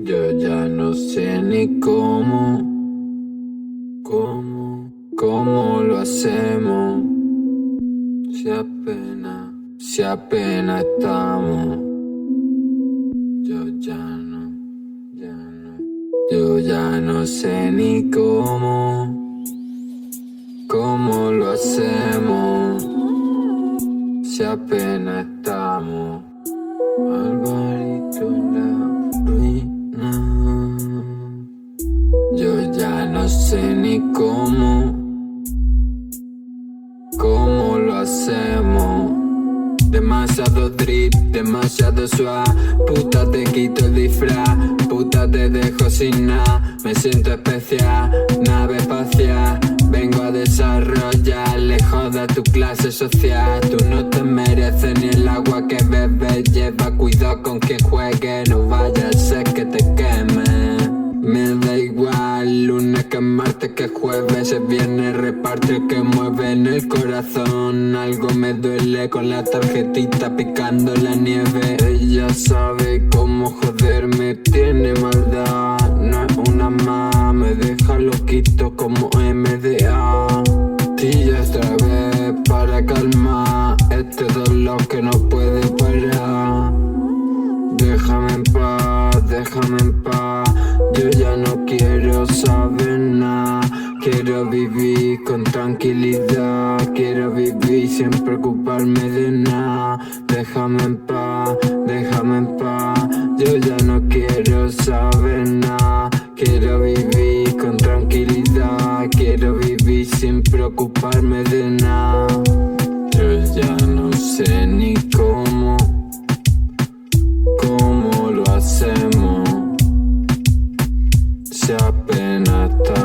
Yo ya no sé ni cómo lo hacemos. Si apenas estamos. Yo ya no sé ni cómo lo hacemos. Si apenas estamos. Alvarito en la ruina. Yo ya no sé ni cómo lo hacemos. Demasiado drip, demasiado suave. Puta, te quito el disfraz. Puta, te dejo sin nada. Me siento especial, nave espacial. Vengo a desarrollar, lejos de tu clase social. Tú no te mereces ni el agua que bebes. Lleva cuidado con quien juegue, no vaya a ser que te queme. Me da igual, lunes que martes que jueves. Es viernes, reparte el que mueve en el corazón. Algo me duele con la tarjetita picando la nieve. Ella sabe cómo joderme, tiene maldad. No es una más, me deja loquito como MDA. Tilla otra vez para calmar este dolor que no puede parar. Déjame en paz, déjame en paz. Yo ya no quiero saber nada. Quiero vivir con tranquilidad. Quiero vivir sin preocuparme de nada. Déjame en paz, déjame en paz. Yo ya no quiero saber nada. Quiero vivir con tranquilidad. Quiero vivir sin preocuparme de nada. Yo ya no sé ni cómo lo hacemos. Si apenas está.